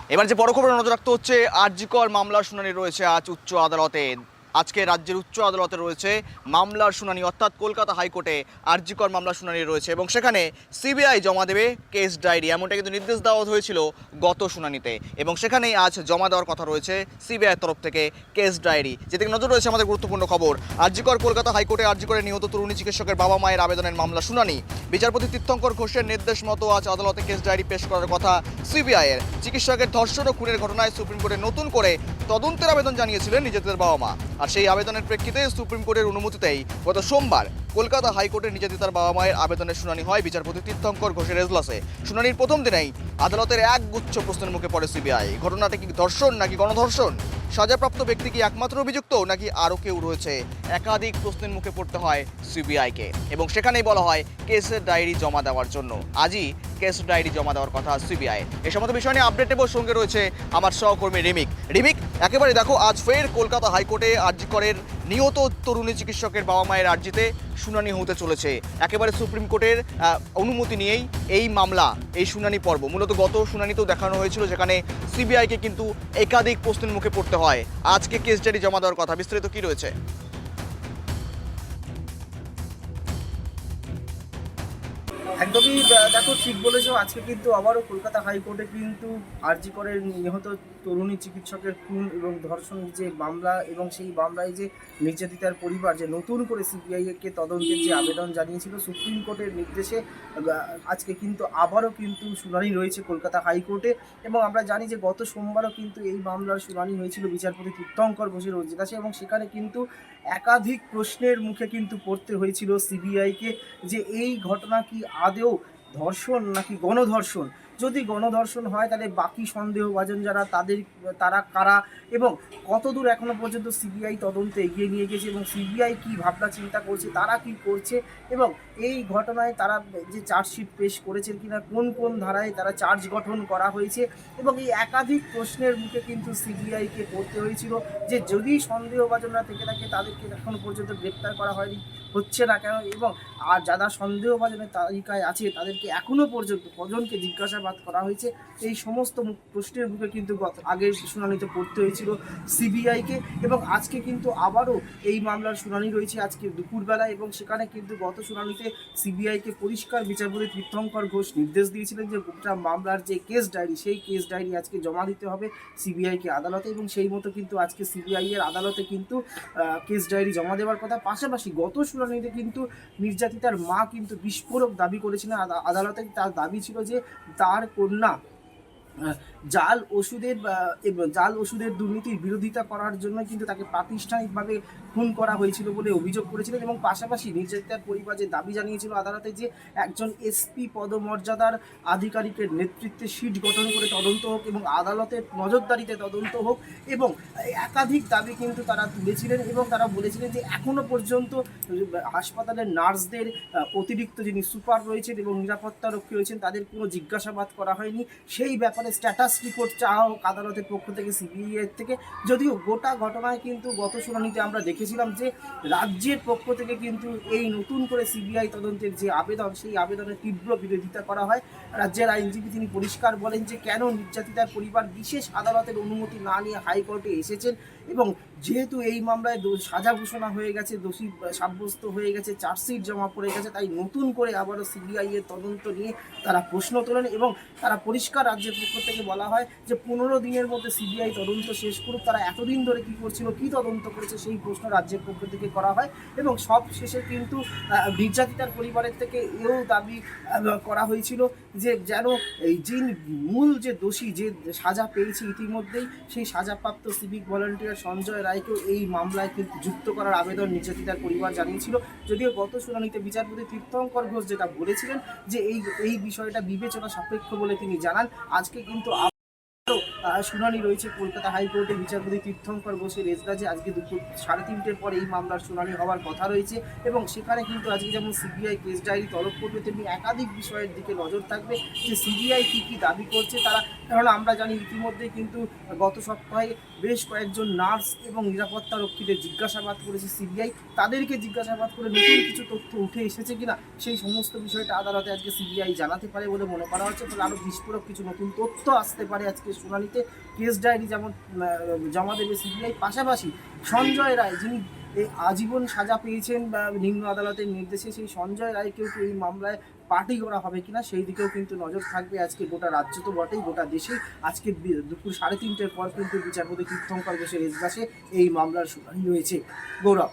এবার যে বড় খবরে নজর রাখতে হচ্ছে, আরজি কর মামলার শুনানি রয়েছে আজ উচ্চ আদালতে। আজকে রাজ্যের উচ্চ আদালতে রয়েছে মামলার শুনানি, অর্থাৎ কলকাতা হাইকোর্টে আরজি কর মামলার শুনানি রয়েছে এবং সেখানে সিবিআই জমা দেবে কেস ডায়েরি, এমনটা কিন্তু নির্দেশ দেওয়া হয়েছিল গত শুনানিতে এবং সেখানেই আজ জমা দেওয়ার কথা রয়েছে সিবিআইয়ের তরফ থেকে কেস ডায়েরি। যেদিকে নজর রয়েছে আমাদের গুরুত্বপূর্ণ খবর, আরজি কর কলকাতা হাইকোর্টে আরজি করে নিহত তরুণী চিকিৎসকের বাবা মায়ের আবেদনের মামলা শুনানি। বিচারপতি তীর্থঙ্কর ঘোষের নির্দেশ মতো আজ আদালতে কেস ডায়েরি পেশ করার কথা সিবিআইয়ের। চিকিৎসকের ধর্ষণ ও খুনের ঘটনায় সুপ্রিম কোর্টে নতুন করে তদন্তের আবেদন জানিয়েছিলেন নিজেদের বাবা মা, আর সেই আবেদনের প্রেক্ষিতে সুপ্রিম কোর্টের অনুমতিতেই গত সোমবার কলকাতা হাইকোর্টের নির্যাতিতার বাবা মায়ের আবেদনের শুনানি হয় বিচারপতি তীর্থঙ্কর ঘোষের এজলাসে। শুনানির প্রথম দিনেই আদালতের এক গুচ্ছ প্রশ্নের মুখে পড়ে সিবিআই। ঘটনাটা কি ধর্ষণ নাকি গণধর্ষণ? সাজাপ্রাপ্ত ব্যক্তি কি একমাত্র অভিযুক্ত নাকি আরও কেউ রয়েছে? একাধিক প্রশ্নের মুখে পড়তে হয় সিবিআইকে এবং সেখানেই বলা হয় কেসের ডায়েরি জমা দেওয়ার জন্য। আজই কেস ডায়েরি জমা দেওয়ার কথা সিবিআই। এই সমস্ত বিষয় নিয়ে আপডেট নেব, সঙ্গে রয়েছে আমার সহকর্মী রিমিক। একেবারে দেখো, আজ ফের কলকাতা হাইকোর্টে আরজি করের নিহত তরুণী চিকিৎসকের বাবা মায়ের আর্জিতে শুনানি হতে চলেছে। একেবারে সুপ্রিম কোর্টের অনুমতি নিয়েই এই মামলা, এই শুনানি পর্ব। মূলত গত শুনানিতেও দেখানো হয়েছিল যেখানে সিবিআইকে কিন্তু একাধিক প্রশ্নের মুখে পড়তে হয়। আজকে কেস ডায়েরি জমা দেওয়ার কথা, বিস্তারিত কি রয়েছে? একদমই দেখো, ঠিক বলেছো। আজকে কিন্তু আবারও কলকাতা হাইকোর্টে কিন্তু আরজি করের নিহত তরুণী চিকিৎসকের খুন এবং ধর্ষণ যে মামলা এবং সেই মামলায় যে নির্যাতিতার পরিবার যে নতুন করে সিবিআইকে তদন্তের যে আবেদন জানিয়েছিল সুপ্রিম কোর্টের নির্দেশে, আজকে কিন্তু আবারও কিন্তু শুনানি রয়েছে কলকাতা হাইকোর্টে। এবং আমরা জানি যে গত সোমবারও কিন্তু এই মামলার শুনানি হয়েছিল বিচারপতি তীর্থঙ্কর ঘোষের এজলাসে এবং সেখানে কিন্তু একাধিক প্রশ্নের মুখে কিন্তু পড়তে হয়েছিল সিবিআইকে যে এই ঘটনা কি আদেও ধর্ষণ নাকি গণধর্ষণ। যদি গণধর্ষণ হয় তাহলে বাকি সন্দেহভাজন যারা তারা কারা এবং কতদূর এখনো পর্যন্ত সিবিআই তদন্তে এগিয়ে নিয়ে গেছে এবং সিবিআই কী ভাবনা চিন্তা করছে, তারা কি করছে এবং এই ঘটনায় তারা যে চার্জশিট পেশ করেছেন কিনা, কোন কোন ধারায় তারা চার্জ গঠন করা হয়েছে এবং এই একাধিক প্রশ্নের মুখে কিন্তু সিবিআইকে পড়তে হয়েছিল যে যদি সন্দেহভাজনরা থেকে থাকে তাদেরকে এখনো পর্যন্ত গ্রেপ্তার করা হয়নি, হচ্ছে না কেন, এবং আর যারা সন্দেহভাজনের তালিকায় আছে তাদেরকে এখনও পর্যন্ত কজনকে জিজ্ঞাসাবাদ করা হয়েছে। এই সমস্ত প্রশ্নের মুখে কিন্তু আগের শুনানিতে পড়তে হয়েছিল সিবিআইকে এবং আজকে কিন্তু আবারও এই মামলার শুনানি রয়েছে আজকে দুপুরবেলা এবং সেখানে কিন্তু গত শুনানিতে সিবিআইকে পরিষ্কার বিচারপতি তীর্থঙ্কর ঘোষ নির্দেশ দিয়েছিলেন যে গোটা মামলার যে কেস ডায়েরি, সেই কেস ডায়েরি আজকে জমা দিতে হবে সিবিআইকে আদালতে এবং সেই মতো কিন্তু আজকে সিবিআইয়ের আদালতে কিন্তু কেস ডায়েরি জমা দেওয়ার কথা। পাশাপাশি গত শুনানিতে কিন্তু নির্যাতিতার মা কিন্তু বিস্ফোরক দাবি করেছিলেন আদালতে। তার দাবি ছিল যে তার কন্যা জাল ওষুধের দুর্নীতির বিরোধিতা করার জন্য কিন্তু তাকে প্রাতিষ্ঠানিকভাবে খুন করা হয়েছিল বলে অভিযোগ করেছিলেন এবং পাশাপাশি নির্যাতিতার পরিবার যে দাবি জানিয়েছিল আদালতে যে একজন এসপি পদমর্যাদার আধিকারিকের নেতৃত্বে সিট গঠন করে তদন্ত হোক এবং আদালতের নজরদারিতে তদন্ত হোক এবং একাধিক দাবি কিন্তু তারা তুলেছিলেন এবং তারা বলেছিলেন যে এখনও পর্যন্ত হাসপাতালের নার্সদের অতিরিক্ত যিনি সুপার রয়েছেন এবং নিরাপত্তারক্ষী রয়েছেন তাদের কোনো জিজ্ঞাসাবাদ করা হয়নি। সেই ব্যাপারে স্ট্যাটাস রিপোর্ট চাওয়া হোক আদালতের পক্ষ থেকে সিবিআই থেকে। যদিও গোটা ঘটনায় কিন্তু গত শুনানিতে আমরা দেখেছিলাম যে রাজ্যের পক্ষ থেকে কিন্তু এই নতুন করে সিবিআই তদন্তের যে আবেদন, সেই আবেদনের তীব্র বিরোধিতা করা হয়। রাজ্যের আইনজীবী তিনি পরিষ্কার বলেন যে কেন নির্যাতিতার পরিবার বিশেষ আদালতের অনুমতি না নিয়ে হাইকোর্টে এসেছেন এবং যেহেতু এই মামলায় সাজা ঘোষণা হয়ে গেছে, দোষী সাব্যস্ত হয়ে গেছে, চার্জশিট জমা পড়ে গেছে, তাই নতুন করে আবারও সিবিআই এর তদন্ত নিয়ে তারা প্রশ্ন তোলেন এবং তারা পরিষ্কার রাজ্যের পক্ষ থেকে বলা হয় যে 15 দিনের মধ্যে সিবিআই তদন্ত শেষ করুক। তারা এতদিন ধরে কী করছিল, কী তদন্ত করেছে, সেই প্রশ্ন রাজ্যের পক্ষ থেকে করা হয় এবং সব শেষে কিন্তু নির্যাতিতার পরিবারের থেকে এও দাবি করা হয়েছিল যে যেন এই যে মূল যে দোষী, যে সাজা পেয়েছে ইতিমধ্যেই, সেই সাজাপ্রাপ্ত সিভিক ভলান্টিয়ার সঞ্জয় রায়কেও এই মামলায় কিন্তু যুক্ত করার আবেদন নির্যাতিতার পরিবার জানিয়েছিল। যদিও গত শুনানিতে বিচারপতি তীর্থঙ্কর ঘোষ যেটা বলেছিলেন যে এই বিষয়টা বিবেচনা সাপেক্ষ বলে তিনি জানান। আজকে কিন্তু শুনানি রয়েছে কলকাতা হাইকোর্টে বিচারপতি তীর্থঙ্কর ঘোষের এজলাসে। আজকে দুপুর 3:30 পর এই মামলার শুনানি হওয়ার কথা রয়েছে এবং সেখানে কিন্তু আজকে যেমন সিবিআই কেস ডায়েরি তলব করবে তেমনি একাধিক বিষয়ের দিকে নজর থাকবে যে সিবিআই কী কী দাবি করছে তারা। কারণ আমরা জানি ইতিমধ্যে কিন্তু গত সপ্তাহে বেশ কয়েকজন নার্স এবং নিরাপত্তারক্ষীদের জিজ্ঞাসাবাদ করেছে সিবিআই। তাদেরকে জিজ্ঞাসাবাদ করে নতুন কিছু তথ্য উঠে এসেছে কিনা সেই সমস্ত বিষয়টা আদালতে আজকে সিবিআই জানাতে পারে বলে মনে করা হচ্ছে। ফলে আরও বিস্ফোরক কিছু নতুন তথ্য আসতে পারে আজকে শুনানিতে। বাড়িতে কেস ডায়েরি যেমন জমা দেবে সিবিআই, পাশাপাশি সঞ্জয় রায় যিনি এই আজীবন সাজা পেয়েছেন বা নিম্ন আদালতের নির্দেশে, সেই সঞ্জয় রায়কেও এই মামলায় পার্টি করা হবে কিনা সেই দিকেও কিন্তু নজর থাকবে আজকে গোটা রাজ্য তো বটেই, গোটা দেশেই। আজকে দুপুর 3:30টার পর কিন্তু বিচারপতি তীর্থঙ্কর ঘোষের এজলাসে এই মামলার শুনানি রয়েছে। গৌরব।